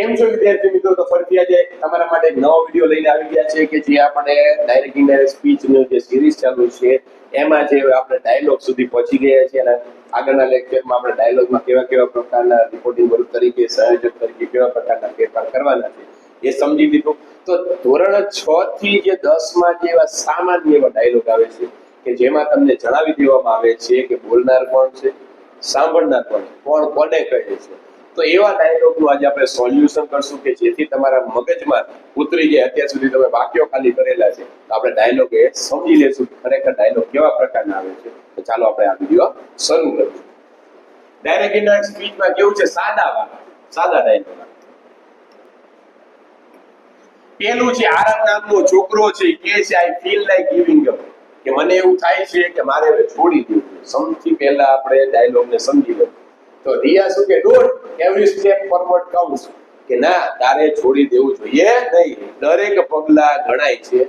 કેમ છો વિદ્યાર્થી મિત્રો? તો ફરીથી આજે તમારા માટે એક નવો વિડીયો લઈને આવી ગયા છે કે જે આપણે ડાયરેક્ટ ઇનડાયરેક્ટ સ્પીચની જે સિરીઝ ચાલુ છે એમાં જે આપણે ડાયલોગ સુધી પહોંચી ગયા છે અને આગળના લેક્ચરમાં આપણે ડાયલોગમાં કેવા કેવા પ્રકારના રિપોર્ટિંગ વર્ક તરીકે સંયોજક તરીકે કેવા પ્રકારના ફેરફાર કરવાના છે એ સમજી લીધું. તો ધોરણ 6 થી જે 10 માં જે એવા સામાન્ય એવા ડાયલોગ આવે છે કે જેમાં તમને જણાવી દેવામાં આવે છે કે બોલનાર કોણ છે, સાંભળનાર કોણ છે, કોણ કોને કહે છે. તો એવા ડાયલોગનું આજે આપણે સોલ્યુશન કરશું કે જેથી તમારા મગજમાં ઉતરી જાય. અત્યાર સુધી તમે વાક્યો ખાલી કરેલા છે તો આપણે ડાયલોગ એ સમજી લેશું ખરેખર ડાયલોગ કેવા પ્રકારના આવે છે. તો ચાલો આપણે આ વિડીયો શરૂ કરીએ. ડાયરેક્ટ ઇનડાયરેક્ટ સ્પીચમાં કેવું છે? સાદા ડાયલોગ. પેલું છે આરબ નામનો છોકરો છે કે છે I feel like giving up, કે મને એવું થાય છે કે મારે હવે છોડી દેવું. સૌથી પહેલા આપણે ડાયલોગને સમજી લઈએ. તો રિયા શું કે don't every step forward counts, કે ના તારે છોડી દેવું જોઈએ નહીં, દરેક પગલા ગણાય છે.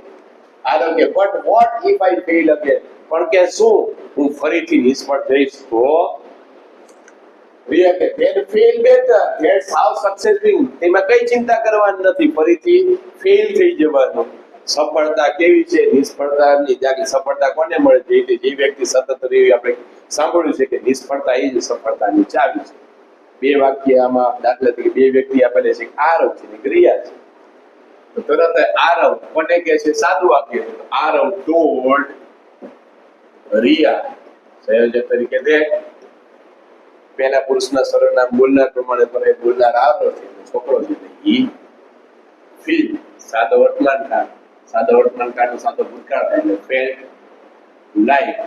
આરોગ્ય but what if I fail again, પણ કે શું હું ફરીથી નિષ્ફળ જઈશ તો? રિયા કે then fail better, that's how success wins. તેમાં કઈ ચિંતા કરવાની નથી, ફરીથી ફેલ થઈ જવાનું. સફળતા કેવી છે? નિષ્ફળતાની જાગે સફળતા કોને મળે છે? જે વ્યક્તિ સતત રહી. આપણે સાંભળ્યું છે કે નિષ્ફળતા એ જ સફળતાની ચાવી છે. બે વાક્ય આમાં દાખલા તરીકે બે વ્યક્તિ આપેલા છે, આરવ છે ને રિયા છે. તો તરત આરવ કોને કહે છે? સાદું વાક્ય છે. આરવ ટોલ્ડ રિયા, સંયોજક તરીકે દે પહેલા પુરુષના સર્વનામ બોલનાર પ્રમાણે પણ બોલનાર આરવ છે, છોકરો છે ઈ ફીલ સાદો વર્તમાન કાળ. સાદો વર્તમાન કાળનો સાદો ભૂતકાળ થાય એટલે ફેલ્ટ લાઈક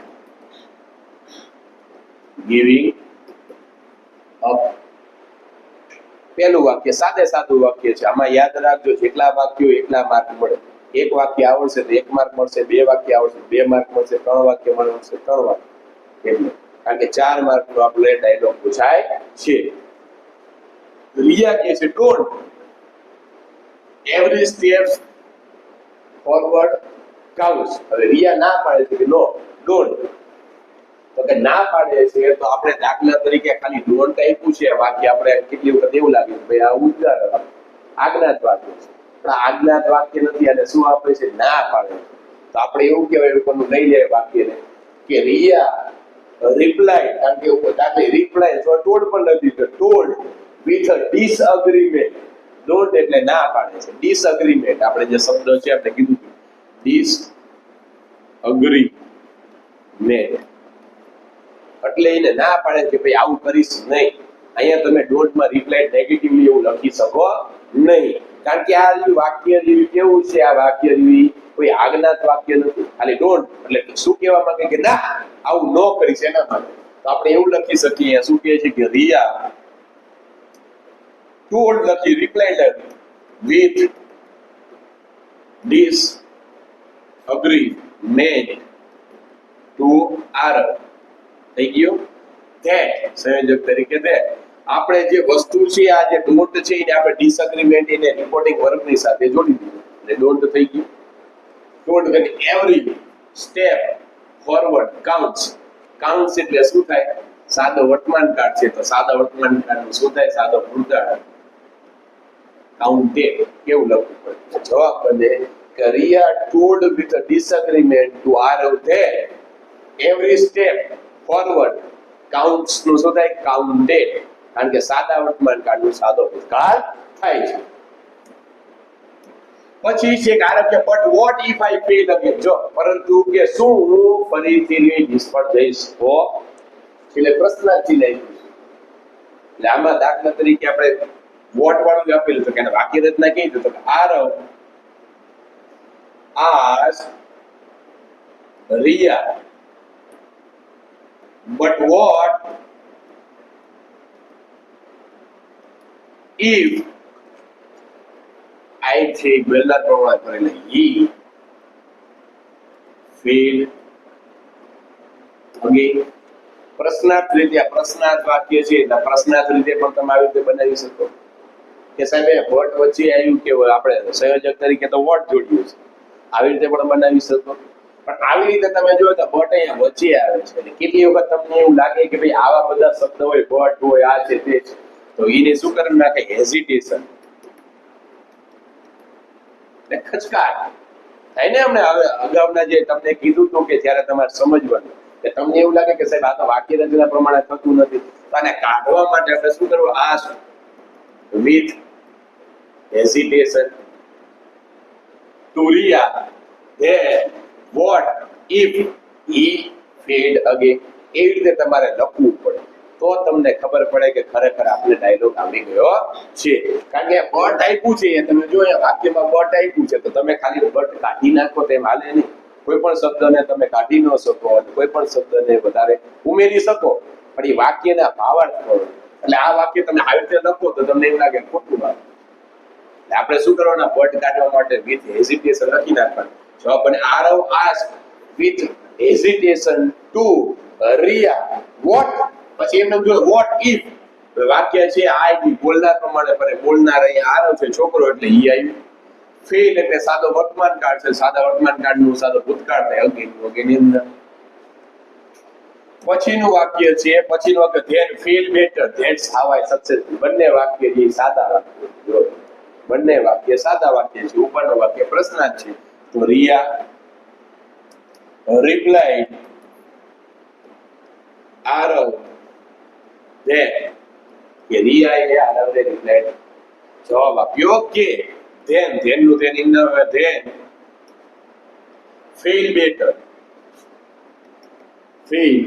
ગિવિંગ અપ. પહેલું વાક્ય સાદું વાક્ય છે. આમાં યાદ રાખજો જેટલા વાક્યો એટલા માર્ક મળે. એક વાક્ય આવડશે તો 1 માર્ક મળશે, બે વાક્ય આવડશે 2 માર્ક મળશે, 3 વાક્ય મળશે 3 માર્ક. એટલે કારણ કે 4 માર્કનો આપણે ડાયલોગ પૂછાય છે. રિયા કહે છે don't every step forward counts. હવે રિયા ના પાડે છે કે નો ડોન્ટ, તો કે ના પાડે છે તો આપણે દાખલા તરીકે ખાલી ડોન્ટ આપ્યું છે વાક્ય, આપણે કેટલી વખત એવું લાગે કે ભાઈ આ ઉદ્ગાર આજ્ઞાત વાક્ય છે, પણ આજ્ઞાત વાક્ય નથી. અને શું આપે છે? ના પાડે છે. તો આપણે એવું કહેવાય લોકોનું લઈ લે વાક્યને કે રિયા રિપ્લાય, કારણ કે દાખલે રિપ્લાય તો ટોલ્ડ પણ નથી, તો ટોલ્ડ વિથ અ ડિસઅગ્રીમેન્ટ. ડોન્ટ એટલે ના પાડે છે, ડિસઅગ્રીમેન્ટ આપણે જે શબ્દ છે આપણે કીધું ડિસઅગ્રીમેન્ટ એટલે એને ના પાડે કે ભાઈ આવું કરીશ નહીં. અહીંયા તમે ડોન્ટ માં રિપ્લાય નેગેટિવલી એવું લખી શકો નહીં, કારણ કે આ વાક્ય જેવી કેવું છે? આ વાક્ય જેવી કોઈ આજ્ઞાત વાક્ય નથી. ખાલી ડોન્ટ એટલે શું કહેવા માંગે કે ના આવું ન કરીશ એના માટે. તો આપણે એવું લખી શકીએ શું કહે છે કે રિયા ટોલ્ડ લખી રિપ્લાય વિથ ડિસઅગ્રીમેન્ટ ટુ આરવ. થઈ ગયું? ધેટ સંયોજક તરીકે દે આપણે જે વસ્તુ છે આ જે ડોન્ટ છે એને આપણે ડિસએગ્રીમેન્ટ એને રિપોર્ટિંગ વર્કની સાથે જોડી દીધું એટલે ડોન્ટ થઈ ગયું. ડોન્ટ એટલે every step forward counts. Counts એટલે શું થાય? સાદો વર્તમાન કાળ છે તો સાદા વર્તમાન કાળનું શું થાય? સાદો ભૂતકાળ. કાઉન્ટેડ કેવું લખવું પડે? જવાબ બને કે Riya told with a disagreement to Aarav that every step forward counts નું શું થાય? કાઉન્ટેડ, કારણ કે સાદા વર્તમાન કાળનો સાદો ભૂતકાળ થાય છે. પછી છે કારણ કે but what if I fail again, જો પરંતુ કે શું હું ફરીથી નિષ્ફળ જઈશ તો? એટલે પ્રશ્નાર્થ ચિહ્ન આપ્યું છે. એટલે આમાં દાખલા તરીકે આપણે વોટ વાળું આપેલું તો કે વાક્ય રચના કેવી તો Aarav ask Riya but what if I take બોલનાર પ્રમાણ કરેલા he fail again. પ્રશ્નાર્થ રીતે આ પ્રશ્નાર્થ વાક્ય છે એટલે પ્રશ્નાર્થ રીતે પણ તમે આવી રીતે બનાવી શકો કે સાહેબ વોટ વચ્ચે આવ્યું કે આપણે સંયોજક તરીકે તો વોટ જોડ્યું છે, આવી રીતે પણ બનાવી શકો. પણ આવી રીતે તમે જો તો બટ અહીંયા વચ્ચે આવે છે એટલે કેટલી વખત તમને એવું લાગે કે ભાઈ આવા બધા શબ્દ હોય, બટ હોય, આ છે તે છે, તો એને શું કરી નાખે? હેઝિટેશન. ને ખચકાટ થાય ને. અમને હવે અગાઉના જે તમને કીધું હતું કે જ્યારે તમારે સમજવાનું કે તમને એવું લાગે કે સાહેબ આ તો વાક્ય રચના પ્રમાણે થતું નથી, તો આને કાઢવા માટે આપણે શું કરવું? Ask with hesitation to Riya then what if he fade again. એવી રીતે તમારે લખવું પડે તો તમને ખબર પડે કે ખરેખર આપણે ડાયલોગ આવી ગયો છે. કારણ કે બટ આપ્યું છે, તમે જો અહીંયા વાક્યમાં બટ આપ્યું છે તો તમે ખાલી બટ કાઢી નાખો તેમ હાલે નહીં. કોઈ પણ શબ્દને તમે કાઢી ન શકો અને કોઈ પણ શબ્દને વધારે ઉમેરી શકો, પણ એ વાક્યના ભાવાર્થ કરો. એટલે આ વાક્ય તમે આવી રીતે લખો તો તમને એવું લાગે ખોટું વાત. આપણે શું કરવાના? બટ કાઢવા માટે વિથ હેસિટેશન લખી નાખવાનું. જવાબ બને Aarav ask with hesitation to Riya what. પછી એમને જો વોટ ઇફ વાક્ય છે આઈ બોલનાર પ્રમાણે બને. બોલનાર અહીંયા આરવ છે, છોકરો એટલે ઈ આવ્યું. ફેલ એટલે સાદો વર્તમાન કાળ છે, સાદા વર્તમાન કાળનું સાદો ભૂતકાળ થાય અગેન અગેન એમ ના. પછીનું વાક્ય છે, પછીનું વાક્ય then feel better that's how I successful. બંને વાક્ય જે સાદા વાક્ય, જો બંને વાક્ય સાદા વાક્ય છે. ઉપરનું વાક્ય પ્રશ્નાર્થ છે. તો રિયા રિપ્લાઇડ આરવ ધેન, કે રિયાએ આરવને રિપ્લાઇડ જવાબ આપ્યો કે ધેન ધેનનું then in then feel better feel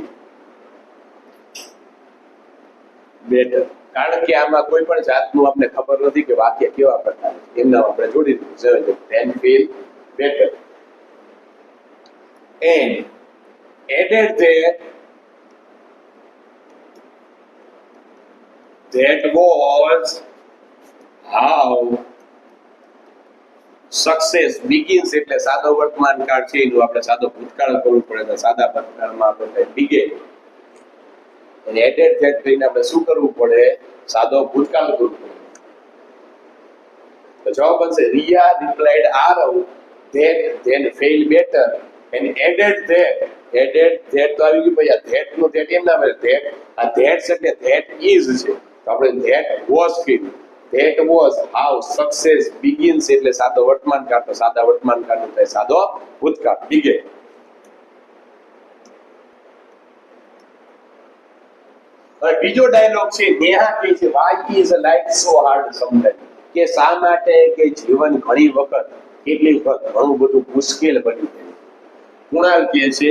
better. કારણ કે આમાં કોઈ પણ જાતનું આપણે ખબર નથી કે વાક્ય કેવા પ્રકાર છે, એમના આપણે જોડી દીધું. Then feel better and added that was how success begins. એટલે સાદો વર્તમાન કાળ છે એનું આપણે સાદો ભૂતકાળ કરવું પડે. તો સાદા ભૂતકાળમાં આપણે begin અને એડેડ ધેટ કરીને આપણે શું કરવું પડે? સાદો ભૂતકાળ કરવું પડે. તો જવાબ બનશે Riya replied Aarav then fail better and added that. તો આવી ગયું ભાઈ. આ ધેટ નું ધેટ એમ ના બને. ધેટ આ ધેટ એટલે ધેટ ઇઝ છે, તો આપણે ધેટ વોઝ કીધું. That was how success begins એટલે સાદો વર્તમાન કાળ. તો સાદા વર્તમાન કાળનું થાય સાદો ભૂતકાળ બિગેન. હવે બીજો ડાયલોગ છે. નેહા કહે છે why is life so hard sometime. કે શા માટે કે જીવન ઘણી વખત કેટલી વખત ઘણું બધું મુશ્કેલ બની જાય. કુણાલ કહે છે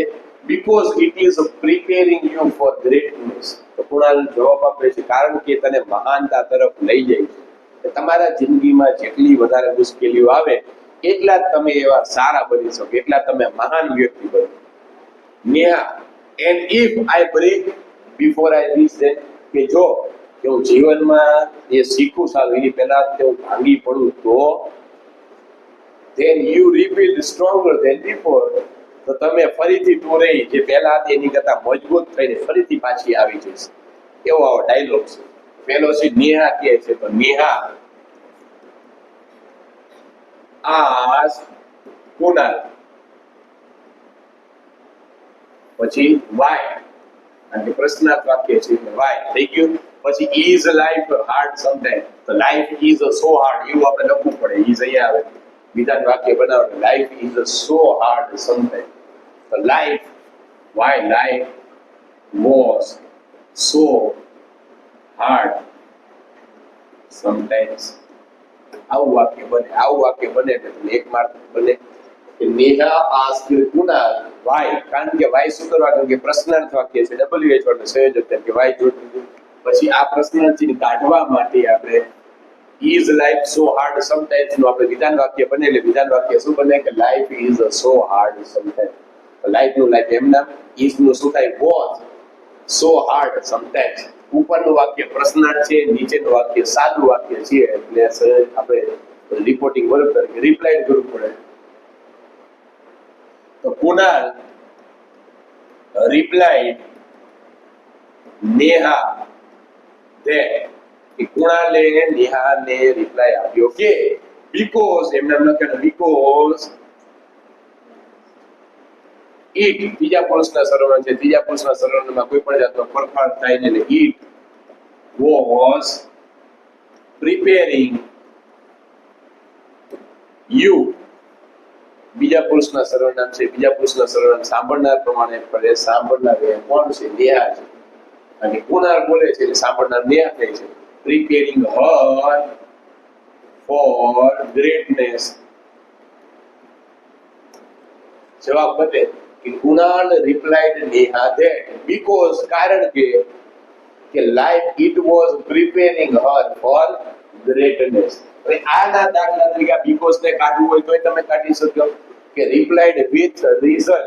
because it is preparing you for greatness. તો કુણાલ જવાબ આપે છે કારણ કે તને મહાનતા તરફ લઈ જાય છે. તમારા જિંદગીમાં જેટલી વધારે મુશ્કેલીઓ આવે એટલા જ તમે એવા સારા બની શકો, એટલા તમે મહાન વ્યક્તિ બનો. Neha and if I break before I reach that. કે જો કે હું જીવનમાં એ શીખું સારું એની પહેલા તે હું ભાંગી પડું તો then you rebuild stronger than before. તો તમે ફરીથી તું રહી જે પહેલા હતી એની કરતા મજબૂત થઈને ફરીથી પાછી આવી જશે. એવો આવો ડાયલોગ છે. પેલો છે નેહા કહે છે, તો નેહા આસ કુણાલ, પછી વાય કારણ કે પ્રશ્નાર્થ વાક્ય છે એટલે વાય થઈ ગયું. પછી ઇઝ લાઈફ હાર્ડ સમટાઈમ. તો લાઈફ ઇઝ સો હાર્ડ એવું આપણે લખવું પડે. ઇઝ અહીંયા આવે વિધાન વાક્ય બનાવો. Life is so hard sometime. તો life why life was so hard sometimes. આવું વાક્ય બને. આવું વાક્ય બને એટલે તમે એક માર્ક બને. Neha asked Kunal why. કારણ કે વાય શું કરવા? કારણ કે પ્રશ્નાર્થ વાક્ય છે, WH વડે સંયોજક કે વાય જોડી દીધું. પછી આ પ્રશ્નાર્થને કાઢવા માટે આપણે is life so hard sometimes નું આપણે વિધાન વાક્ય બને. એટલે વિધાન વાક્ય શું બને કે life is so hard sometimes. Life નું લાઈફ એમના, ઇઝ નું શું થાય? Was so hard sometimes. ઉપરનું વાક્ય પ્રશ્નાર્થ છે, નીચેનું વાક્ય સાદું વાક્ય છે એટલે આપણે રિપોર્ટિંગ વર્ક તરીકે રિપ્લાય કરવું પડે. તો કુણાલ રિપ્લાઇડ નેહા that. કે કુણાલે નેહાને રિપ્લાય આપ્યો કે because એમને લખ્યું because it ત્રીજા પુરુષના સર્વનામ છે. ત્રીજા પુરુષના સર્વનામમાં કોઈ પણ જાતનો ફેરફાર થાય નહીં. it was preparing યુ બીજા પુરુષના સર્વનામ છે, બીજા પુરુષના સર્વનામ સાંભળનાર પ્રમાણે પડે, સાંભળનાર એ કોણ છે? નેહા છે. અને કુણાલ બોલે છે એટલે સાંભળનાર નેહા થાય છે. Preparing her for greatness. જવાબ બને કે Kunal replied Neha that because કારણ કે life it was preparing her for greatness. હવે આના દાખલા તરીકે બીકોઝ ને કાઢવું હોય તોય તમે કાઢી શકો, કે રિપ્લાઇડ વિથ રીઝન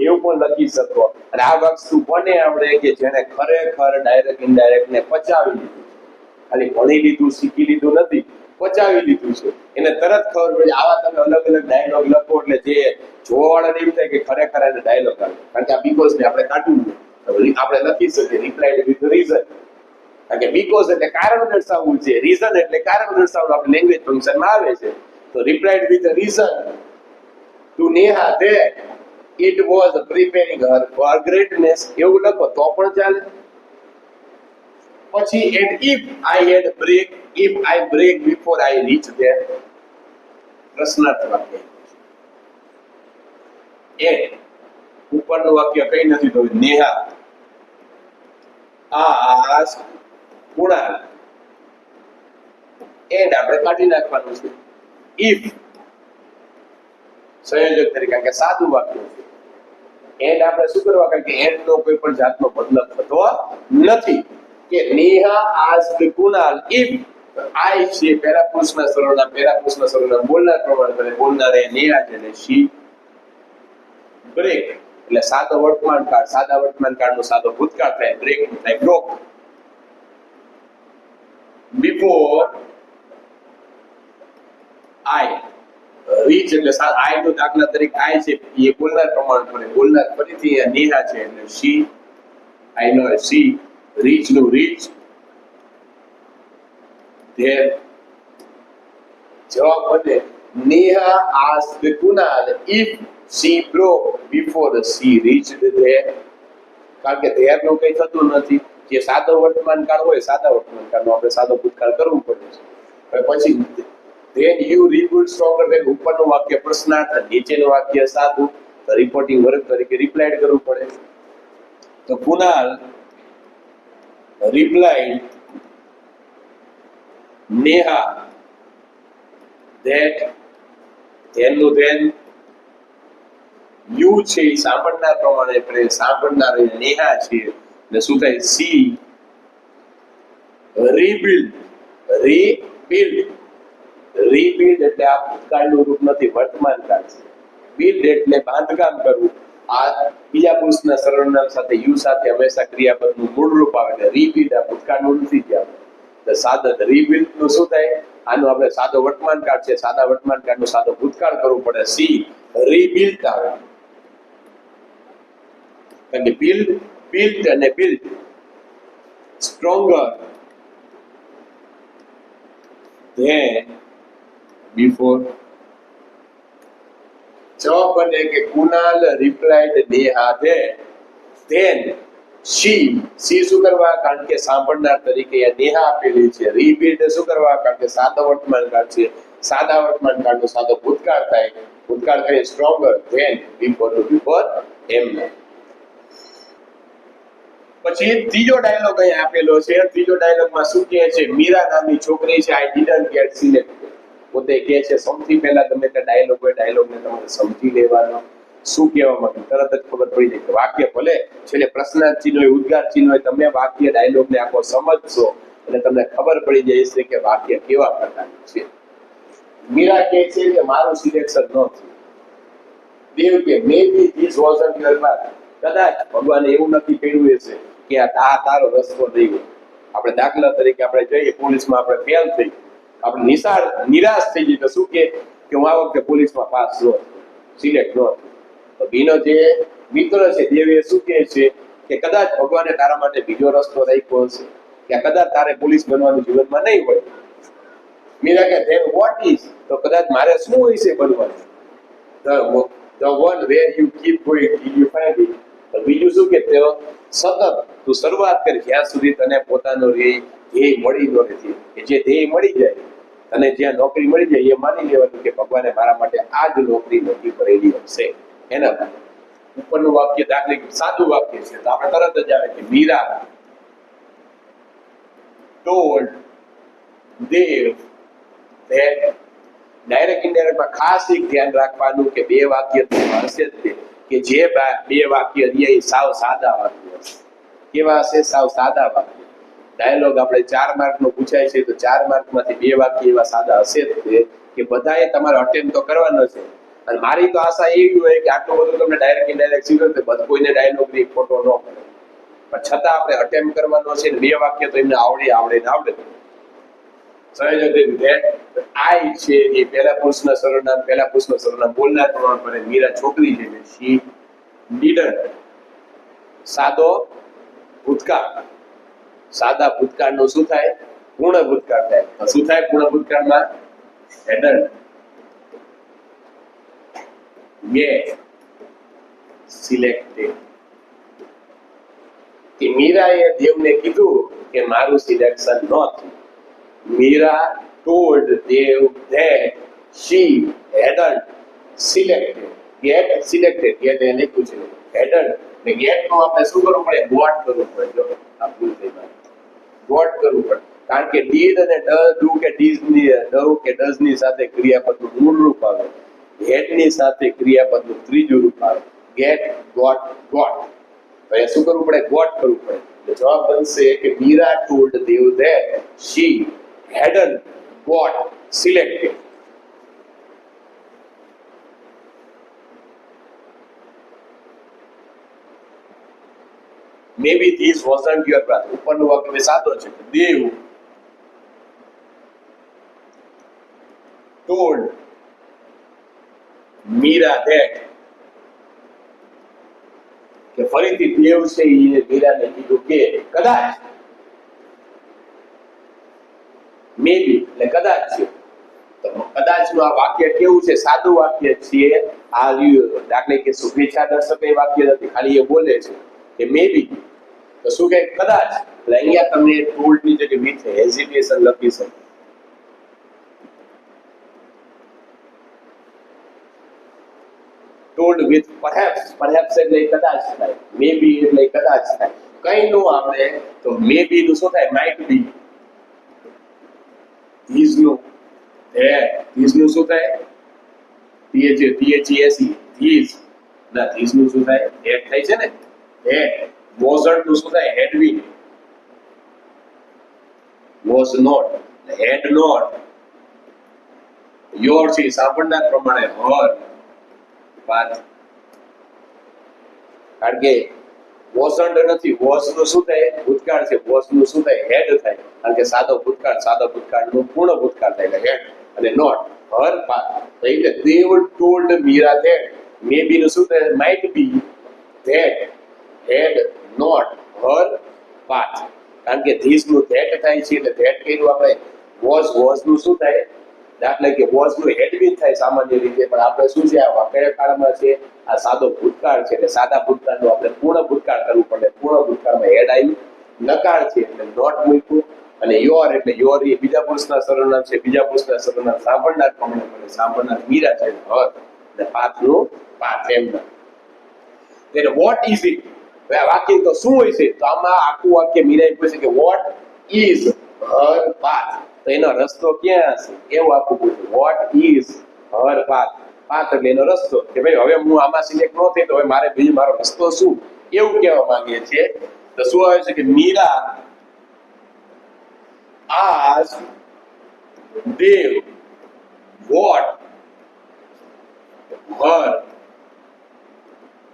એવું પણ લખી શકો. અને આ વસ્તુ કોને આવડે? કે જેને ખરેખર ડાયરેક્ટ ઇનડાયરેક્ટ ને પચાવી લીધું, ખાલી ભણી લીધું શીખી લીધું નથી, પચાવી લીધું છે. એને તરત ખબર પડે. આવા તમે અલગ અલગ ડાયલોગ લખો એટલે જે જોવાવાળાને એમ થાય કે ખરેખર એને ડાયલોગ આવે. કારણ કે આ બીકોઝ ને આપણે કાઢવું છે, આપણે લખી શકીએ રિપ્લાઇડ વિથ રીઝન. કારણ કે બીકોઝ એટલે કારણ દર્શાવવું છે, રીઝન એટલે કારણ દર્શાવવું આપણે લેંગ્વેજ ફંક્શનમાં આવે છે. તો replied with reason two Neha that it was preparing her for greatness એવું લખો તો પણ ચાલે. પછી and if I break before I reach there, પ્રશ્નાર્થ વાક્ય. and ઉપરનું વાક્ય કઈ નથી તો નેહા ask કુણાલ and આપણે કાઢી નાખવાનું છે if સંયોજક તરીકે, કારણ કે સાદું વાક્ય છે. એન્ડ આપણે શું કરવા? કારણ કે એન્ડ નો કોઈ પણ જાતનો બદલાવ થતો નથી. કે Neha asked Kunal if I છે પહેલા પુરુષના સર્વનામ બોલનાર પ્રમાણે કરે, બોલનાર એ નેહા છે ને શી બ્રેક એટલે સાદો વર્તમાન કાળ, સાદા વર્તમાન કાળનો સાદો ભૂતકાળ થાય, બ્રેક થાય બ્રોક. બિફોર આઈ રીચ એટલે આઈ નો દાખલા તરીકે આઈ છે એ બોલનાર પ્રમાણ પડે, બોલનાર ફરીથી નેહા છે એટલે she, I know she, reach નું રીચ ધેર. જવાબ બને Neha asked Kunal if she broke before she reached there. કારણ કે ધેર નું કઈ થતું નથી. જે સાદો વર્તમાન કાળ હોય, સાદા વર્તમાન કાળનો આપણે સાદો ભૂતકાળ કરવું પડે છે. પછી then you rebuild stronger than ઉપરનું વાક્ય પ્રશ્નાર્થ, નીચેનું વાક્ય સાદું, તો રિપોર્ટિંગ વર્ગ તરીકે રિપ્લાઇડ કરવું પડે. તો Kunal replied Neha that then you છે સાંભળનાર પ્રમાણે પડે, સાંભળનાર નેહા છે એટલે શું થાય? સી રીબિલ્ડ એટલે આ ભૂતકાળનું રૂપ નથી, વર્તમાન કાળ છે. બિલ્ડ એટલે બાંધકામ કરવું. આ બીજા પુરુષના સર્વનામ સાથે યુ સાથે હંમેશા ક્રિયાપદનું મૂળ રૂપ આવે એટલે રીબિલ્ડ આ ભૂતકાળનું નથી ત્યાં. તો સાદા રીબિલ્ડ નું શું થાય? આનું આપણે સાદો વર્તમાન કાળ છે, સાદા વર્તમાન કાળનું સાદો ભૂતકાળ કરવું પડે. સી રીબિલ્ડ આવે. કારણ કે બિલ્ડ અને બિલ્ડ સ્ટ્રોંગર ધેન before. જવાબ બને કે Kunal replied Neha then she શું કરવા? કારણ કે સાંભળનાર તરીકે નેહા આપેલી છે. રીબિલ્ડ શું કરવા? કારણ કે સાદો વર્તમાન કાળ છે, સાદા વર્તમાન કાળનો સાદો ભૂતકાળ થાય, ભૂતકાળ થાય સ્ટ્રોંગર then before એમ. પછી ત્રીજો ડાયલોગ અહીં આપેલો છે. ત્રીજો ડાયલોગમાં શું કહે છે? મીરા નામની છોકરી છે, આઈ ડિડન્ટ ગેટ સિલેક્ટેડ. પોતે કહે છે સૌથી પહેલા તમે તે ડાયલોગ હોય, ડાયલોગને તમારે સમજી લેવાનો. શું કહેવા માંગે તરત જ ખબર પડી જાય. વાક્ય ભલે છેલ્લે પ્રશ્નાર્થ ચિહ્ન હોય, ઉદ્ગાર ચિહ્ન હોય, તમે વાક્ય ડાયલોગને આખો સમજશો અને તમને ખબર પડી જાય છે કે વાક્ય કેવા પ્રકારનું છે. મીરા કહે છે કે મારું સિલેક્શન ન થયું. દેવ કે maybe this wasn't your path. કદાચ ભગવાને એવું નક્કી કર્યું હશે કે આ તારો રસ્તો નહીં હોય. આપણે દાખલા તરીકે આપણે જોઈએ પોલીસમાં આપણે ફેલ થઈ, આપણે નિરાશ થઈ જઈએ તો શું કે હું આ વખતે પોલીસમાં પાસ ન સિલેક્ટ ન. તો બીનો જે મિત્ર છે દેવ એ શું કહે છે કે કદાચ ભગવાને તારા માટે બીજો રસ્તો રાખ્યો હશે, કે કદાચ તારે પોલીસ બનવાનું જીવનમાં નહીં હોય. મીરા કે then what is? તો કદાચ મારે શું હોય છે બનવાનું? the one where you keep going till you find it. તો બીજું શું કે તેઓ સતત તું શરૂઆત કરી જ્યાં સુધી તને પોતાનો ધ્યેય મળી ન નથી. કે જે ધ્યેય મળી જાય અને જ્યાં નોકરી મળી જાય એ માની લેવાનું કે ભગવાને મારા માટે આ જ નોકરી નક્કી કરેલી હશે. એના ઉપરનું વાક્ય દાખલા કે સાદું વાક્ય છે તો આપણે તરત જ આવે કે Meera told Dev that direct ઇનડાયરેક્ટમાં ખાસ એક ધ્યાન રાખવાનું કે બે વાક્ય તો હશે જ તે કે જે બે વાક્ય છે એ સાવ સાદા વાક્ય હશે. કેવા હશે? સાવ સાદા વાક્ય. ડાયલોગ આપણે 4 માર્કનો પૂછાય છે તો 4 માર્કમાંથી બે વાક્ય એવા સાદા હશે જ તે કે બધાએ તમારે અટેમ્પ તો કરવાનો છે. અને મારી તો આશા એવી હોય કે આટલું બધું તમને ડાયરેક્ટ ઇનડાયરેક્ટ શીખવે તો બધું કોઈને ડાયલોગ ની ફોટો ન પડે, પણ છતાં આપણે અટેમ્પ કરવાનો છે ને બે વાક્ય તો એમને આવડે. આઈ છે એ પહેલા પુરુષના સર્વનામ બોલનાર પ્રમાણે મીરા છોકરી છે શી ડીડન્ટ. સાદો ભૂતકાળ. સાદા ભૂતકાળનું શું થાય? પૂર્ણ ભૂતકાળ થાય. શું થાય પૂર્ણ ભૂતકાળમાં? હેડન્ટ. get selected. કે મીરાએ દેવને કીધું કે મારું સિલેક્શન ન થયું. Meera told Dev that she hadn't selected. Get selected. Get એને લખ્યું છે. hadn't. ને get નું આપણે શું કરવું પડે? got કરવું પડે. જો આ ભૂલ થઈ ગઈ. got કરવું પડે. કારણ કે did અને do કે does ની સાથે ક્રિયાપદનું મૂળ રૂપ આવે. had ની સાથે ક્રિયાપદનું ત્રીજું રૂપ આવે. get, got. તો એ શું કરવું પડે? got કરવું પડે. તો જવાબ બનશે કે Meera told Dev that she hadn't got selected. Maybe this wasn't your path. ઉપરનું વાક્ય સાદો છે. દેવ told મીરા that કે ફરીથી દેવ છે એ મીરાને કીધું કે કદાચ મેબી એટલે કદાચ છે. તો કદાચનું આ વાક્ય કેવું છે? સાદું વાક્ય છે. આ દાખલે કે શુભેચ્છા દર્શક એ વાક્ય નથી, ખાલી એ બોલે છે કે મેબી. તો શું કહે? કદાચ. એટલે અહીંયા તમે ટોલ્ડ ની જગ્યાએ વિથ હેઝિટેશન લખી શકો. told with perhaps એટલે કદાચ થાય. maybe એટલે કદાચ થાય. કઈ નો આપણે તો maybe નું શું થાય? might be. these નું શું થાય? these ના these નું શું થાય? had થાય છે ને. had. wasn't નું શું થાય? had been. was not. had not. your છે સાંભળનાર પ્રમાણે her. કારણ કે wasn't નથી. was નું શું થાય? ભૂતકાળ છે. was નું શું થાય? had થાય. કારણ કે સાદો ભૂતકાળ નું પૂર્ણ ભૂતકાળ થાય એટલે had. અને not her path. એટલે Dev told Meera that maybe નું શું થાય? might be that had not her path. કારણ કે this નું that થાય છે એટલે that કર્યું આપણે. was નું શું થાય? દાખલા કે was નું had been થાય સામાન્ય રીતે, પણ આપણે શું છે આ કયા કાળમાં છે? આ સાદો ભૂતકાળ છે એટલે સાદા ભૂતકાળનું આપણે પૂર્ણ ભૂતકાળ કરવું પડે. પૂર્ણ ભૂતકાળમાં had આવ્યું, નકાર છે એટલે not મૂક્યું, અને your એટલે your એ બીજા પુરુષના સર્વનામ છે. બીજા પુરુષના સર્વનામ સાંભળનાર પ્રમાણે પડે. સાંભળનાર મીરા છે her, અને પાથનું પાથ એમના. then what is it? હવે આ વાક્ય તો શું હોય છે? તો આમાં આખું વાક્ય મીરાએ પૂછે કે what is her path? તો એનો રસ્તો ક્યાં હશે? એવું આખું પૂછ્યું. what is her path? Path એટલે એનો રસ્તો. કે ભાઈ હવે હું આમાં સિલેક્ટ ન થઈ તો હવે મારે બીજો મારો રસ્તો શું? એવું કહેવા માંગીએ છીએ. તો શું આવે છે કે Meera asked Dev what her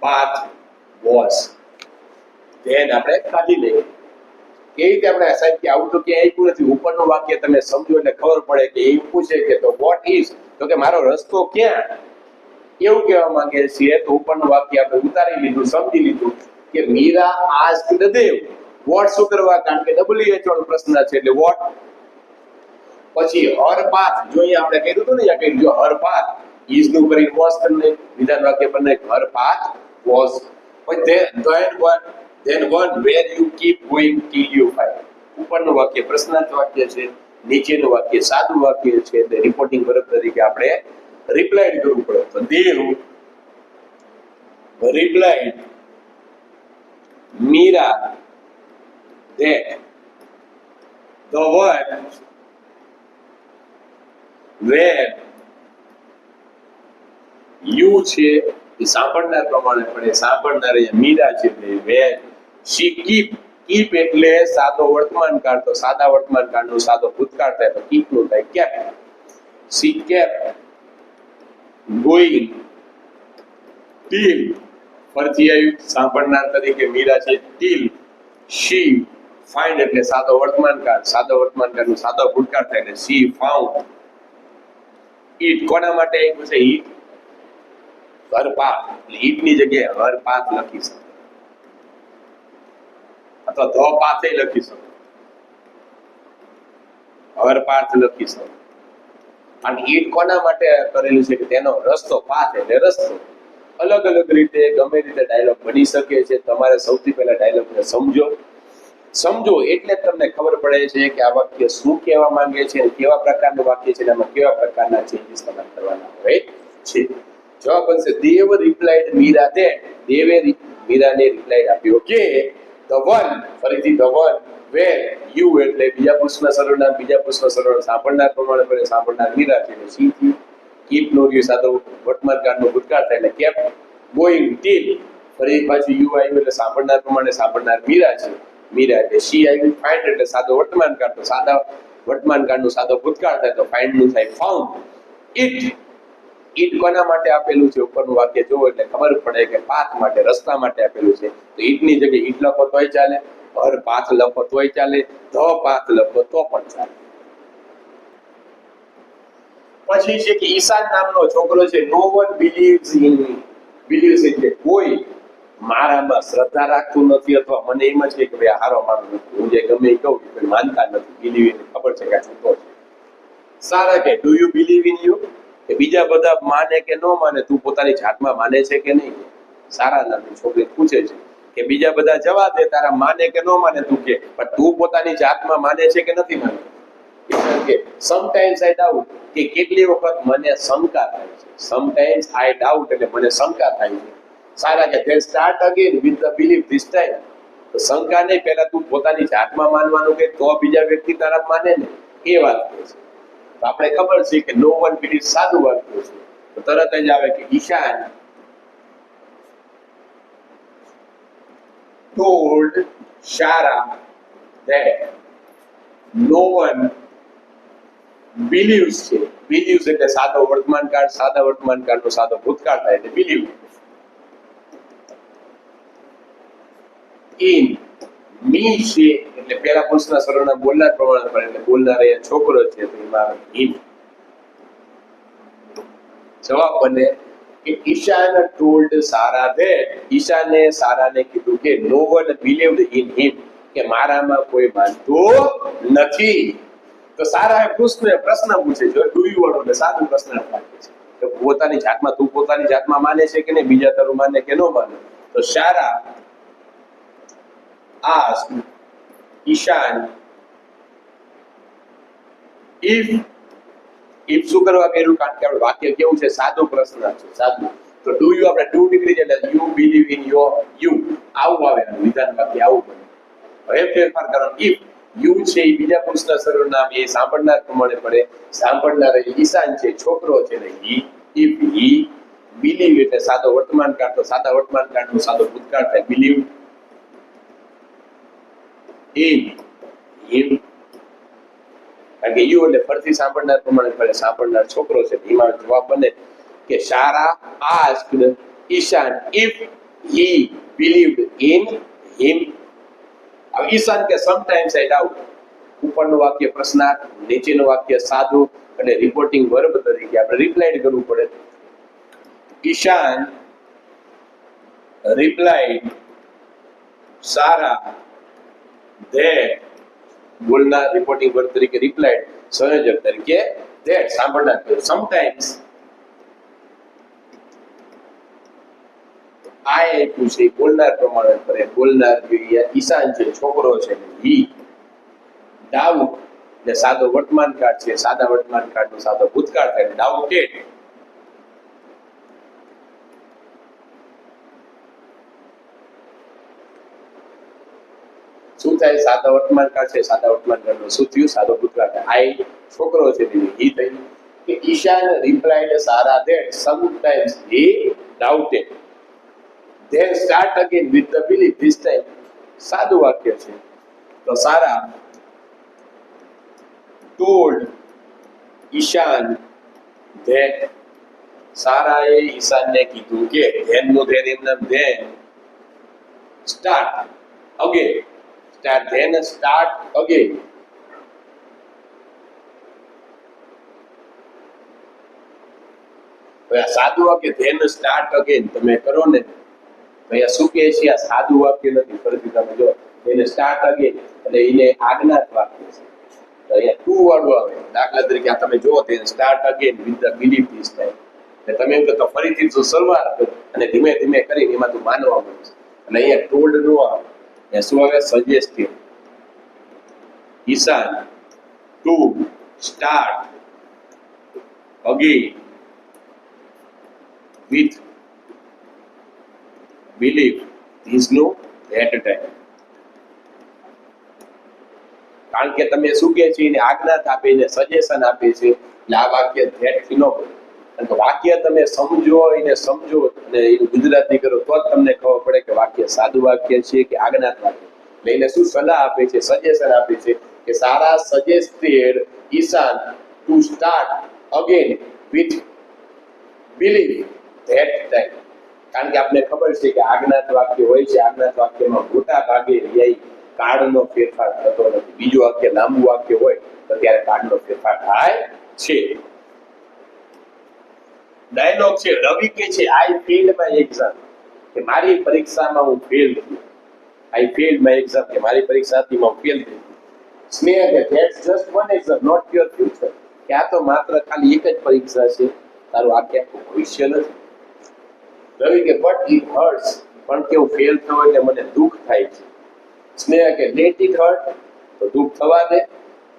path was. then આપણે કાઢી લઈએ. કેવી રીતે આપણે સાહેબ કે આવું તો ક્યાંય આપ્યું નથી. ઉપરનું વાક્ય તમે સમજો એટલે ખબર પડે કે એ પૂછે કે તો વોટ ઇઝ, તો કે મારો રસ્તો ક્યાં? એવું કહેવા માંગે છે. તો ઉપરનું વાક્ય આપણે ઉતારી લીધું, સમજી લીધું કે મીરા આસ્ક્ડ દેવ વોટ. શું કરવા? કારણ કે WH વાળો પ્રશ્ન છે એટલે વોટ. પછી હર પાથ, જો અહીંયા આપણે કહ્યું હતું ને, અહીંયા કહ્યું જો હર પાથ ઇઝ નું કરી વોઝ કરીને વિધાન વાક્ય બને હર પાથ વોઝ. પછી then one where you keep going till you find. ઉપરનું વાક્ય પ્રશ્નાર્થ વાક્ય છે. નીચેનું વાક્ય સાદું વાક્ય છે એટલે રિપોર્ટિંગ વર્બ તરીકે આપણે રિપ્લાઇડ કરવું પડે. તો Dev replied Meera that the one where you છે એ સાંભળનાર પ્રમાણે પડે. સાંભળનાર અહીંયા મીરા છે એટલે where she keep એટલે સાદો વર્તમાન કાળ, તો સાદા વર્તમાન કાળનું સાદો ભૂતકાળ થાય તો keep નું થાય kept. she kept going till ફરીથી આવ્યું સાંભળનાર તરીકે મીરા છે till she find એટલે સાદો વર્તમાન કાળ, સાદો વર્તમાન કાળનું સાદો ભૂતકાળ થાય એટલે she found it. કોના માટે આપ્યું છે it? her path. એટલે it ની જગ્યાએ her path લખી શકો અથવા the path એ લખી શકો, her path લખી શકો. અને it કોના માટે કરેલું છે કે તેનો રસ્તો, path એટલે રસ્તો. અલગ અલગ રીતે ગમે રીતે ડાયલોગ બની શકે છે. તમારે સૌથી પહેલા ડાયલોગને સમજો એટલે તમને ખબર પડે છે કે આ વાક્ય શું કહેવા માંગે છે અને કેવા પ્રકારનું વાક્ય છે, એમાં કેવા પ્રકારના ચેન્જીસ તમારે કરવાના હોય છે. જવાબ બનશે દેવ રિપ્લાઇડ મીરા ધેટ. દેવે મીરાને રિપ્લાઇડ આપ્યો કે ધ વન, ફરીથી ધ વન વેર યુ એટલે બીજા પુરુષના સર્વનામ, બીજા પુરુષના સર્વનામ સાંભળનાર પ્રમાણે પડે, સાંભળનાર મીરા છે એટલે સી થી કીપ નો રહ્યું સાદો વર્તમાન કાળનો ભૂતકાળ થાય એટલે કેપ ગોઈંગ ટીલ. ફરી પાછું યુ આવ્યું એટલે સાંભળનાર પ્રમાણે સાંભળનાર મીરા છે, મીરા એટલે સી આવ્યું ફાઇન્ડ એટલે સાદો વર્તમાન કાળ, તો સાદા વર્તમાન કાળનું સાદો ભૂતકાળ થાય તો ફાઇન્ડ નું થાય ફાઉન્ડ. ઇટ કોના માટે આપેલું છે? ઉપરનું વાક્ય જોવો એટલે ખબર પડે કે પાથ માટે, રસ્તા માટે આપેલું છે. તો ઇટ ની જગ્યાએ ઇટ લખો તોય ચાલે, હર પાથ લખો તોય ચાલે, ધ પાથ લખો તો પણ ચાલે. પછી છે કે ઈશાન નામનો છોકરો છે. નો વન બિલીવ્સ ઇન એટલે કોઈ મારામાં શ્રદ્ધા રાખતું નથી અથવા મને એમ જ કે ભાઈ હારો માણસ નથી, હું જે ગમે એ કહું કોઈ માનતા નથી. બિલીવ ઇન ખબર છે કે આ છૂટો છે. સારા કે do you believe in you, કે બીજા બધા માને કે ન માને, તું પોતાની જાતમાં માને છે કે નહીં? સારા નામની છોકરી પૂછે છે કે બીજા બધા જવાબ દે, તારા માને કે ન માને તું કે, પણ તું પોતાની જાતમાં માને છે કે નથી માનતો? કે સમટાઈમ્સ આઈ ડાઉટ, કે કેટલી વખત મને શંકા થાય છે. સમટાઈમ્સ આઈ ડાઉટ એટલે મને શંકા થાય છે. સારા કે then start again with the belief this time. તો શંકા નહીં, પહેલા તું પોતાની જાતમાં માનવાનું કે તો બીજા વ્યક્તિ તારા માને ને, એ વાત કહે છે. તો આપણે ખબર છે કે નો વન બિલીવ સાદું વાક્ય છે, તો તરત જ આવે કે ઈશાન told Shara that no one believes છે. believes એટલે સાદો વર્તમાન કાળ, સાદા વર્તમાન કાળનો સાદો ભૂતકાળ થાય એટલે believe. in me છે એટલે પહેલા પુરુષના સર્વનામ બોલનાર પ્રમાણે પડે એટલે બોલનાર એ છોકરો છે તો એમાં him. જવાબ બને કે ઈશાન told Sarah that, ઈશાને સારાને કીધું કે no one believed in him, કે મારામાં કોઈ માનતો નથી. તો સારાએ પ્રશ્ન પૂછે છે, ડુ યુ વાળો એટલે સાદું પ્રશ્ન પૂછે છે કે પોતાની જાતમાં, તું પોતાની જાતમાં માને છે કે નહીં, બીજા તારું માને કે ન માને? તો સારા asked Ishan if શું કરવા કર્યું? કારણ કે આપણે વાક્ય કેવું છે? સાદું પ્રશ્ન છે, સાદું. તો ડુ યુ આપણે ડુ નીકળી જાય એટલે you believe in your you આવું આવે, વિધાન વાક્ય આવું બને. હવે ફેરફાર કરો. ઇફ યુ છે એ બીજા પુરુષના સર્વનામ, એ સાંભળનાર પ્રમાણે પડે, સાંભળનાર ઈશાન છે, છોકરો છે ને હી. ઇફ હી બિલીવ એટલે સાદો વર્તમાન કાળ, તો સાદા વર્તમાન કાળનો સાદો ભૂતકાળ થાય બિલીવ. in him કારણ કે યુ એટલે ફરીથી સાંભળનાર પ્રમાણે પડે, સાંભળનાર છોકરો છે. એમાં જવાબ બને કે Shara asked Ishan if he believed in him. હવે ઈશાન કે સમટાઈમ્સ આઈ ડાઉટ. ઉપરનું વાક્ય પ્રશ્નાર્થ, નીચેનું વાક્ય સાદું એટલે રિપોર્ટિંગ વર્બ તરીકે આપણે રિપ્લાઇડ કરવું પડે. ઈશાન રિપ્લાઇડ Sarah that, બોલનાર રિપોર્ટિંગ વર્બ તરીકે રિપ્લાઇડ, સંયોજક તરીકે that, સાંભળનાર સમટાઈમ્સ આઈ આપ્યું છે બોલનાર પ્રમાણે કરે, બોલનાર ઈશાન છે, છોકરો છે. હી ડાઉટ ને સાદો વર્તમાન કાળ છે, સાદા વર્તમાન કાળનો સાદો ભૂતકાળ થાય ડાઉટેડ. શું થાય? સાદા વર્તમાન કાળ છે, સાદા વર્તમાન કાળનો શું થયું? સાદો ભૂતકાળ થાય. આઈ છોકરો છે ઈ થયું કે Ishaan replied Sara that sometimes he doubted then start again with the belief. This time સાદું વાક્ય છે તો સારા told ઈશાન that સારાએ ઈશાનને કીધું કે then નું then એમ નામ then start again સાદું વાક્ય then start again તમે કરો ને અહીંયા શું કહે છે? આ સાદું વાક્ય નથી. ફરીથી તમે જો એને સ્ટાર્ટ અગેન એટલે એને આજ્ઞાત વાક્ય છે. તો અહીંયા ટુ વાળું આવે. દાખલા તરીકે આ તમે જો તેને start again with the belief this time. એટલે તમે એમ કહો ફરીથી જો શરૂઆત કરો અને ધીમે ધીમે કરીને એમાં તું માનવા મળશે. એટલે અહીંયા ટોલ્ડ નો આવે. અહીંયા શું આવે? Suggested Ishaan to start again with believe is no that time. કારણ કે તમે શું કહે છે એને આજ્ઞાત આપે છે, સજેશન આપે છે. એટલે આ વાક્ય ધેટ થી ન બને. કારણ કે વાક્ય તમે સમજો અને એનું ગુજરાતી કરો તો જ તમને ખબર પડે કે વાક્ય સાદું વાક્ય છે કે આજ્ઞાત વાક્ય. એટલે એને શું સલાહ આપે છે, સજેશન આપે છે કે Sara suggested Ishaan to start again with believe that time. કારણ કે આપણે ખબર છે કે આજ્ઞાત વાક્ય હોય છે, આજ્ઞાત વાક્યમાં મોટા ભાગે કાળનો ફેરફાર થતો નથી. બીજું વાક્ય લાંબુ વાક્ય હોય તો ત્યારે કાળનો ફેરફાર થાય છે. ડાયલોગ છે રવિ કે છે આઈ ફેલ્ડ માય એક્ઝામ કે મારી પરીક્ષામાં હું ફેલ થયો. આઈ ફેલ્ડ માય એક્ઝામ કે મારી પરીક્ષાથી હું ફેલ થયો. સ્નેહ કે that's just one exam not your future કે આ તો માત્ર ખાલી એક જ પરીક્ષા છે, તારું આખું ભવિષ્ય નથી. રવિ કે બટ ઇટ હર્ટ્સ પણ કેવું ફેલ થયો એટલે મને દુઃખ થાય છે. સ્નેહ કે લેટ ઇટ હર્ટ તો દુઃખ થવા દે.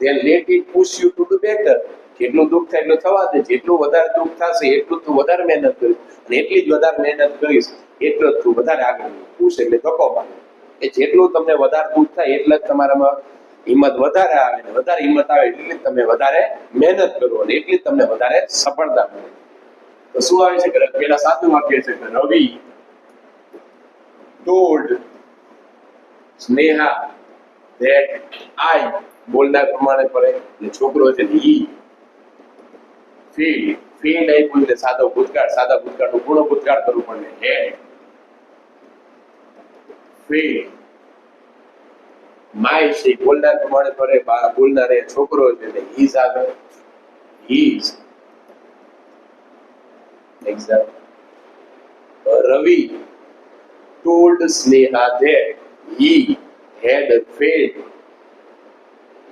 Then let it push you to do better જેટલું દુઃખ થાય એટલું થવા દે. જેટલું વધારે દુઃખ થશે એટલું તું વધારે મહેનત કરીશ અને એટલી જ વધારે મહેનત કરીશ એટલો જ તું વધારે આગળ પુશ એટલે ધક્કો મારે. એ જેટલું તમને વધારે દુઃખ થાય એટલે જ તમારામાં હિંમત વધારે આવે ને વધારે હિંમત આવે એટલે જ તમે વધારે મહેનત કરો અને એટલી જ તમને વધારે સફળતા મળે. તો શું આવે છે કે પેલા સાદું વાક્ય છે કે રવિ told સ્નેહા that I બોલનાર પ્રમાણે પડે એટલે છોકરો છે he ફીલ્ડ આપ્યું એટલે સાદો ભૂતકાળ, સાદા ભૂતકાળનું પૂર્ણ ભૂતકાળ કરવું પડે had ફીલ્ડ માય છે બોલનાર પ્રમાણે પડે બોલનાર એ છોકરો છે એટલે his આગળ his exam. Ravi told Sneha that he had failed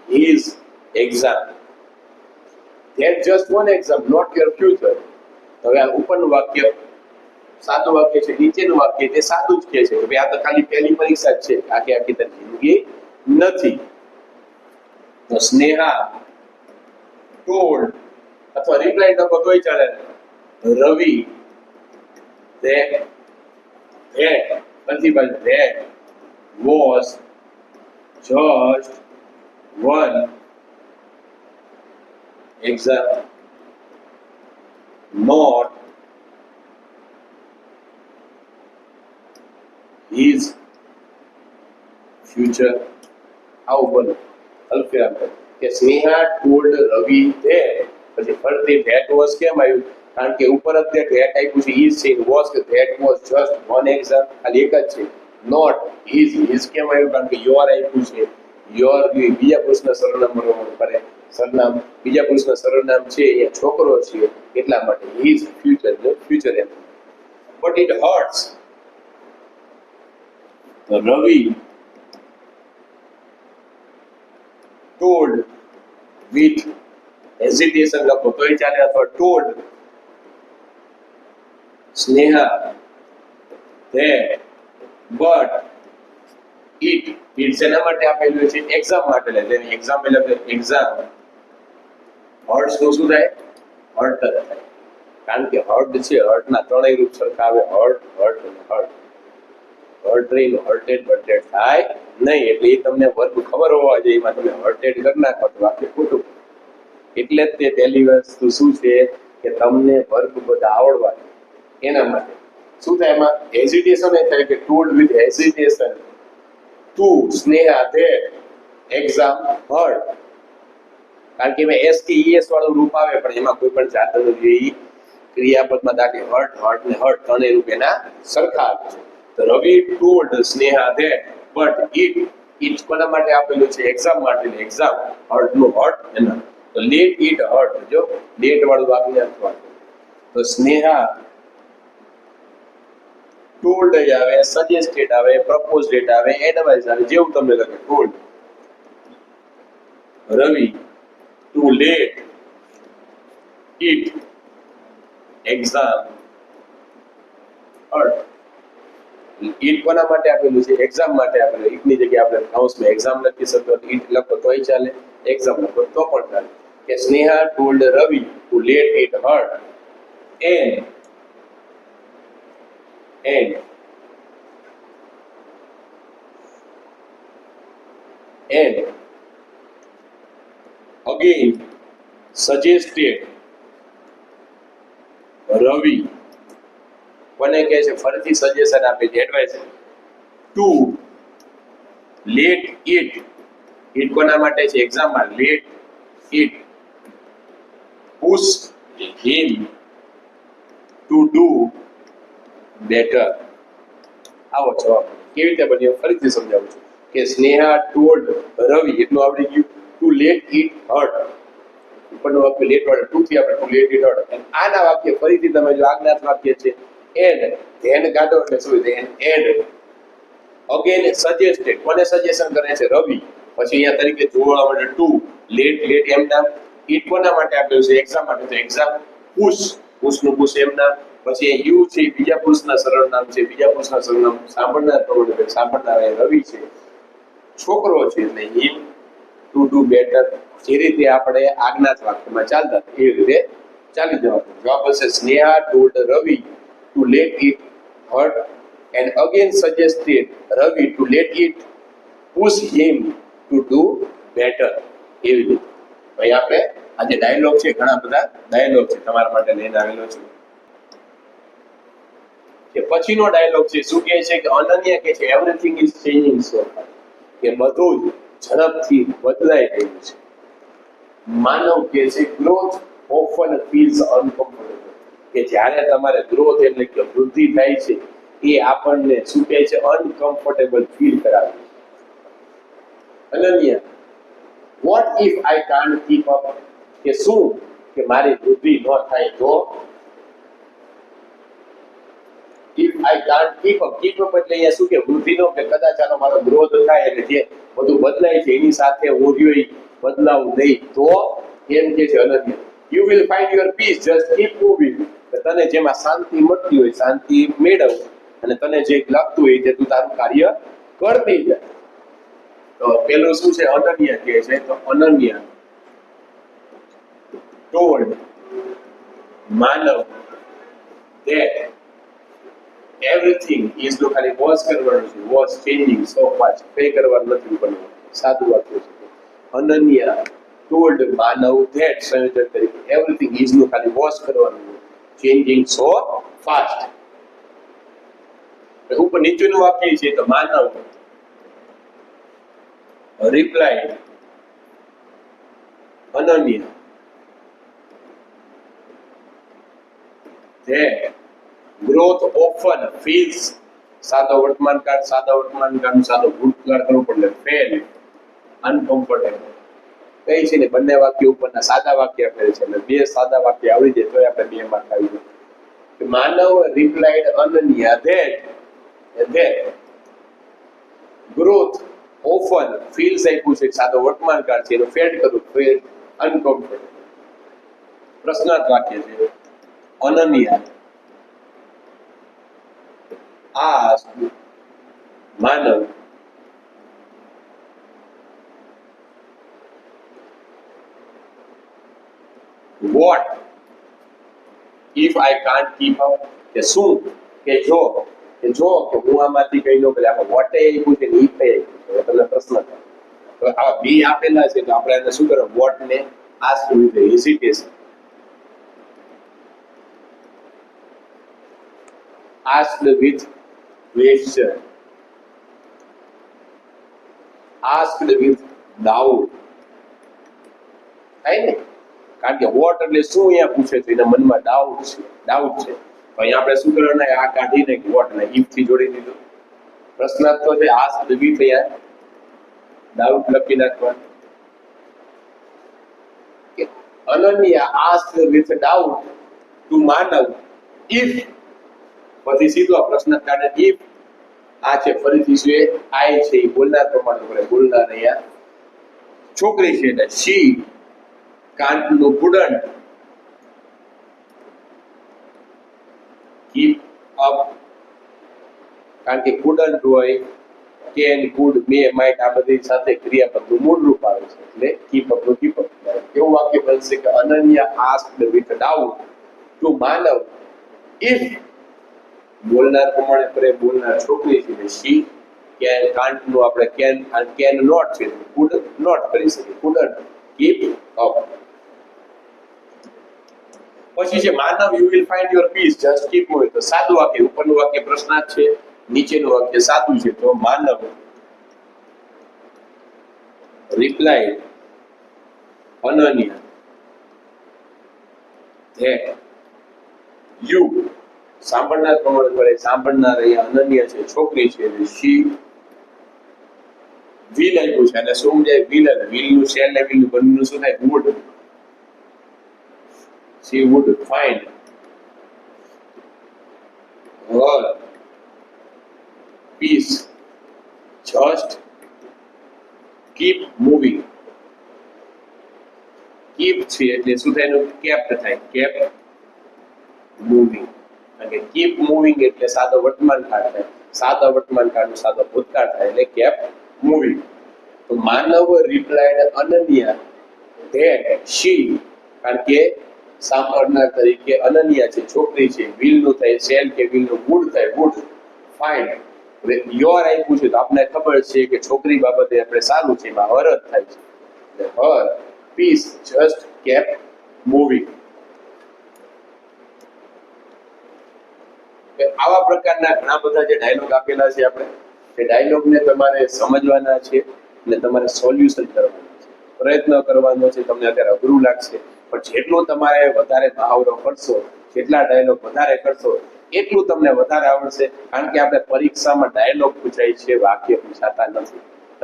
his exam. That's just one exam, not your future. હવે આ ઉપરનું વાક્ય સાદું વાક્ય છે, નીચેનું વાક્ય તે સાદું જ કહે છે કે ભાઈ આ તો ખાલી પહેલી પરીક્ષા જ છે, આખી આખી તારી જિંદગી નથી. તો સ્નેહા told અથવા રિપ્લાય લખો તોય ચાલે. Ravi that was just one exam, not his future. આવું બને અલ્ફિયા કે સ્નેહા ટોલ્ડ રવિ that પછી ફરતી that was કેમ આવ્યું? કારણ કે ઉપર જ that આપ્યું છે is છે was કે that was just one exam ખાલી એક જ છે. not his કેમ આવ્યું? કારણ કે your આપ્યું છે. your બીજા પુરુષના સર્વનામ કરે સરનામ બીજા પુરુષના સર્વનામ છે એ છોકરો છે એટલા માટે his future M. but it hurts તો રવિ told with hesitation લખો તોય ચાલે અથવા told Sneha that but it ઈટ શેના માટે આપેલું છે? એક્ઝામ માટે. એટલે એક્ઝામ એટલે એક્ઝામ હર્ટ્સ નું શું થાય? હર્ટ થાય. કારણ કે હર્ટ છે, હર્ટના ત્રણેય રૂપ સરખા આવે, હર્ટ હર્ટ અને હર્ટ. હર્ટ રહીને હર્ટેડ બર્ટેડ થાય નહીં. એટલે એ તમને વર્ગ ખબર હોવા જોઈએ, એમાં તમે હર્ટેડ કરી નાખો તો વાક્ય ખોટું. એટલે જ તે પહેલી વસ્તુ શું છે કે તમને વર્ગ બધા આવડવા એના માટે શું થાય? એમાં હેઝિટેશન એ થાય કે told with hesitation to Sneha that exam hurt. કારણ કે એસ કે ઈએસ વાળું રૂપ આવે, પણ એમાં કોઈ પણ જાતનું જે ક્રિયાપદમાં દાખલે હર્ટ હર્ટ ને હર્ટ ત્રણેય રૂપ એના સરખા આવે છે. તો Ravi told Sneha that but it કોના માટે આપેલું છે? એક્ઝામ માટે. એક્ઝામ હર્ટ નું હર્ટ એના. તો લેટ ઇટ હર્ટ, જો લેટ વાળું વાક્ય અથવા તો સ્નેહા ટોલ્ડ આવે, સજેસ્ટેડ આવે, પ્રપોઝડ આવે, એડવાઇઝ આવે, જેવું તમને લાગે. Told Ravi to let it exam hurt. It કોના માટે આપેલું છે? એક્ઝામ માટે આપેલું. ઈટની જગ્યાએ આપણે કૌંસમાં એક્ઝામ લખી શકો, ઈટ લખો તોય ચાલે, એક્ઝામ લખો તો પણ ચાલે. કે Sneha told Ravi to let it hurt and again suggested Ravi કોને કહે છે? ફરીથી સજેશન આપે છે, advice to let it. It કોના માટે છે? એક્ઝામ માં. Let it push him to do better. આવો જવાબ કેવી રીતે બન્યો? ફરીથી સમજાવું છું કે સ્નેહા ટોલ્ડ રવિ, એટલું આવડી ગયું. ટુ લેટ ઇટ હર્ટ, ઉપરનું વાક્ય લેટ વાળું ટુ થી આપણે ટુ લેટ ઇટ હર્ટ. આના વાક્ય ફરીથી તમે જો આજ્ઞાત વાક્ય છે એન્ડ, ધેન કાઢો એટલે શું? Than and again suggested. કોને સજેશન કરે છે? રવિ. પછી અહીંયા તરીકે જોવા માટે ટુ લેટ લેટ એમ નામ. ઇટ કોના માટે આપેલું છે? એક્ઝામ માટે. તો એક્ઝામ પુશ, પુશ નું પુશ એમ નામ. પછી યુ છે બીજા પુરુષના સરળ નામ છે, બીજા પુરુષના સરળ નામ સાંભળનાર પ્રમાણે સાંભળનાર રવિ છે, છોકરો છે એટલે હિમ ટુ ડુ બેટર. જે રીતે આપણે આજ્ઞાત વાક્યમાં ચાલતા એ રીતે ચાલી જવાનું. જવાબ હશે Sneha told Ravi to let it hurt and again suggested Ravi to let it push him to do better. એવી રીતે ભાઈ આપણે આજે ડાયલોગ છે, ઘણા બધા ડાયલોગ છે તમારા માટે લઈને આવેલો છું. કે પછીનો ડાયલોગ છે શું કહે છે કે અનન્યા કહે છે everything is changing so fast, કે બધું જ ઝડપથી બદલાઈ રહ્યું છે. માનવ કહે છે ગ્રોથ ઓફન ફીલ્સ અનકમ્ફર્ટેબલ, કે જ્યારે તમારે ગ્રોથ એટલે કે વૃદ્ધિ થાય છે એ આપણને શું કહે છે? અનકમ્ફર્ટેબલ ફીલ કરાવે છે. Ananya vote if I can't keep up, કે શું કે મારી વૃદ્ધિ ન થાય તો? If I can't keep up, keep up એટલે અહીંયા શું કે વૃદ્ધિનો, કે કદાચ આનો મારો ગ્રોથ થાય એટલે જે બધું બદલાય છે એની સાથે હું રહ્યો બદલાવ નહીં તો? એમ કે છે Ananya you will find your peace just keep moving, તને જેમાં શાંતિ મળતી હોય શાંતિ મેળવ, અને તને જે લાગતું હોય તે તું તારું કાર્ય કરતી જાય. તો પેલું શું છે? અનન્યા કહે છે. તો Ananya told Manav that everything is નો ખાલી વોઝ કરવાનું છે, was changing so fast, pay કરવાનું નથી બનવું, સાદું વાક્ય છે. અનન્યા ટોલ્ડ માનવ that સંયોજક તરીકે એવરીથિંગ ઇઝ નું ખાલી વોઝ કરવાનું, ચેન્જિંગ સો ફાસ્ટ. ઉપર નીચેનું વાક્ય છે તો Manav replied Ananya that growth often feels, સાદો વર્તમાન કાળ, સાદો ભૂતકાળ કરવું પડે, ફેલ અનકમ્ફર્ટેબલ. કઈ છે ને બંને વાક્ય ઉપરના સાદા વાક્ય આપેલ છે, એટલે બે સાદા વાક્ય આવડી જાય તોય આપણે 2 માર્ક આવી જાય. Manav replied Ananya that growth often feels આપ્યું છે, સાદો વર્તમાન કાળ છે, એનો ફેડ કરું, ફેલ અનકમ્ફર્ટેબલ. પ્રશ્નાર્થ વાક્ય છે. Ananya asked Manav what if I can't keep up, કે શું કે જો કે હું આમાંથી કઈ નો પેલા આપણે વોટ એ આપ્યું છે ને if એ આપ્યું છે. હવે તમને પ્રશ્ન થાય તો આવા બે આપેલા છે તો આપણે એને શું કરો વોટ ને ask with hesitation, asked with question, asked with doubt થાય ને, કારણ કે વોટ એટલે શું અહીંયા પૂછે છે એના મનમાં ડાઉટ છે તો અહીંયા આપણે શું કરવાના આ કાઢીને વોટ ને if થી જોડી દીધું. પ્રશ્નાર્થ તો છે asked with, અહીંયા ડાઉટ લખી નાખવાનું કે Ananya asked with doubt to Manav if, પછી સીધો આ પ્રશ્ન કાઢે if આ છે ફરીથી શું એ આઈ છે એ બોલનાર પ્રમાણે બોલે, બોલનાર અહીંયા છોકરી છે એટલે she can't no couldn't keep up, કારણ કે couldn't હોય can could may might આ બધી સાથે ક્રિયાપદનું મૂળ રૂપ આવે છે એટલે keep up નું keep up. એવું વાક્ય બનશે કે Ananya asked with doubt to Manav if, બોલનાર પ્રમાણે કરે બોલનાર છોકરી છે she can can't નું આપણે can and can not છે could not કરી શકે couldn't keep up. પછી છે માનવ you will find your peace just keep moving, તો સાદું વાક્ય, ઉપરનું વાક્ય પ્રશ્નાર્થ છે નીચેનું વાક્ય સાદું છે તો માનવ replied અનન્યા that you, સાંભળનાર પ્રમાણે કરે સાંભળનાર અહીંયા અનન્યા છે છોકરી છે એટલે she will આપ્યું છે અને શું જાય will નું શેલ ને will નું બંનેનું શું થાય would, she would find her peace just keep moving. keep છે એટલે શું થાય એનું kept થાય kept moving, અને keep moving એટલે સાદો વર્તમાન કાળ થાય, સાદા વર્તમાન કાળનું સાદો ભૂતકાળ થાય એટલે kept moving. તો Manav replied Ananya that she, કારણ કે સાંભળનાર તરીકે અનન્યા છે છોકરી છે will નું થાય શેલ કે will નું would થાય would find. હવે યોર આપ્યું છે તો આપણે ખબર છે કે છોકરી બાબતે આપણે સારું છે એમાં હર જ થાય છે એટલે her peace just kept moving. આવા પ્રકારના ઘણા બધા જે ડાયલોગ આપેલા છે આપણે એ ડાયલોગને તમારે સમજવાના છે અને તમારે સોલ્યુશન કરવાનું છે, પ્રયત્ન કરવાનો છે. તમને અત્યારે અઘરું લાગશે પણ જેટલું તમારે વધારે મહાવરો કરશો, જેટલા ડાયલોગ વધારે કરશો એટલું તમને વધારે આવડશે. કારણ કે આપણે પરીક્ષામાં ડાયલોગ પૂછાય છે, વાક્ય પૂછાતા નથી.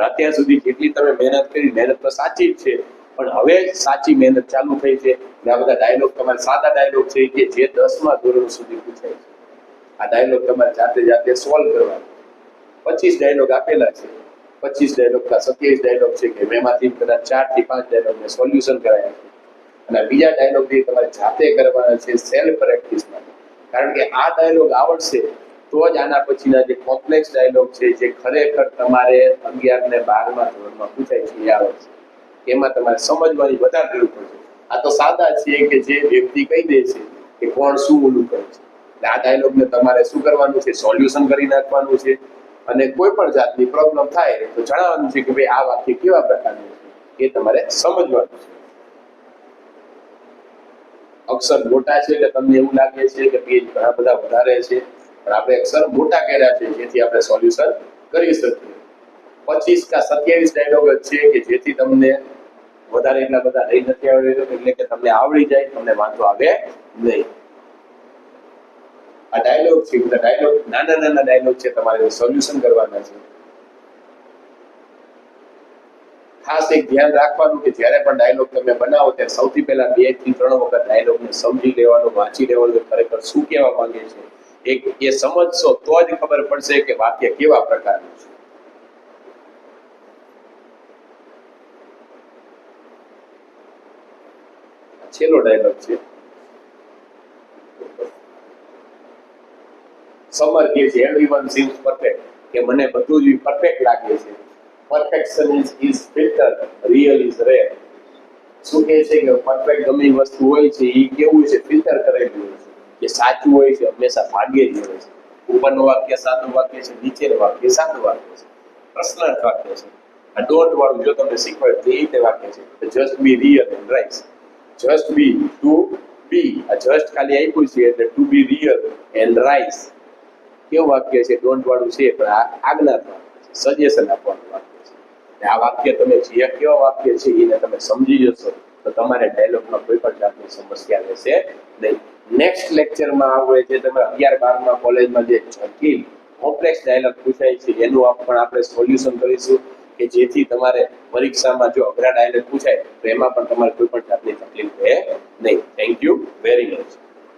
અત્યાર સુધી જેટલી તમે મહેનત કરી, મહેનત તો સાચી જ છે પણ હવે સાચી મહેનત ચાલુ થઈ છે. આ બધા ડાયલોગ તમારે સાદા ડાયલોગ છે કે જે 10મા ધોરણ સુધી પૂછાય છે. આ ડાયલોગ તમારે જાતે સોલ્વ કરવાનો. 25 ડાયલોગ આપેલા છે, 25 ડાયલોગ કા 27 ડાયલોગ છે કે એમાંથી કદાચ 4 થી 5 ડાયલોગને સોલ્યુશન કરાયા છે અને બીજા ડાયલોગ જે તમારે જાતે કરવાના છે સેલ્ફ પ્રેક્ટિસ માટે. કારણ કે આ ડાયલોગ આવડશે તો જ આના પછીના જે કોમ્પ્લેક્સ ડાયલોગ છે જે ખરેખર તમારે 11 ને 12મા ધોરણમાં પૂછાય છે એ આવડશે. એમાં તમારે સમજવાની વધારે જરૂર પડશે. આ તો સાદા છે કે જે વ્યક્તિ કહી દે છે કે કોણ શું ઓલું કરે છે. આ ડાયલોગને તમારે શું કરવાનું છે, સોલ્યુશન કરી નાખવાનું છે અને કોઈ પણ જાતની પ્રોબ્લેમ થાય તો જણાવવાનું છે કે ભાઈ આ વાક્ય કેવા પ્રકારનું છે એ તમારે સમજવાનું છે. અક્ષર મોટા છે એટલે તમને એવું લાગે છે કે પેજ ઘણા બધા વધારે છે પણ આપણે અક્ષર મોટા કર્યા છે જેથી આપણે સોલ્યુશન કરી શકીએ. 25 કા 27 ડાયલોગ જ છે કે જેથી તમને વધારે એટલા બધા નહીં નથી આવડે એટલે કે તમને આવડી જાય, તમને વાંધો આવે નહીં. આ ડાયલોગ છે, બધા ડાયલોગ નાના ડાયલોગ છે, તમારે સોલ્યુશન કરવાના છે. ખાસ એક ધ્યાન રાખવાનું કે જ્યારે પણ ડાયલોગ તમે બનાવો ત્યારે સૌથી પહેલા 2 થી 3 વખત ડાયલોગને સમજી લેવાનો, વાંચી લેવાનો, ખરેખર શું કહેવા માંગે છે એક એ સમજશો તો જ ખબર પડશે કે વાક્ય કેવા પ્રકારનું છે. છેલ્લો ડાયલોગ છે. સમર કે છે એવરીવન સીમ્સ પરફેક્ટ, કે મને બધું જ પરફેક્ટ લાગે છે. Perfection is filter, real is rare. શું કહે છે કે પરફેક્ટ ગમે એ વસ્તુ હોય છે એ કેવું છે ફિલ્ટર કરેલું હોય છે કે સાચું હોય છે હંમેશા ભાગ્યે જ હોય છે ઉપરનું વાક્ય સાચું વાક્ય છે નીચેનું વાક્ય સાચું વાક્ય છે પ્રશ્નાર્થ વાક્ય છે આ ડોન્ટ વાળું જો તમને શીખવાડે તો એ રીતે વાક્ય છે just be real and right just be to be આ જસ્ટ ખાલી આપ્યું છે એટલે to be real and right કેવું વાક્ય છે ડોન્ટ વાળું છે પણ આ આજ્ઞાત્મક સજેશન આપવાનું વાક્ય છે અને આ વાક્ય તમે જે કેવા વાક્ય છે એને તમે સમજી જશો તો તમારે ડાયલોગમાં કોઈ પણ જાતની સમસ્યા રહેશે નહીં નેક્સ્ટ લેક્ચરમાં આપણે જે તમે 11-12માં કોલેજમાં જે જટિલ કોમ્પ્લેક્સ ડાયલોગ પૂછાય છે એનું પણ આપણે સોલ્યુશન કરીશું કે જેથી તમારે પરીક્ષામાં જો અઘરા ડાયલોગ પૂછાય તો એમાં પણ તમારે કોઈ પણ જાતની તકલીફ રહે નહીં થેન્ક યુ વેરી મચ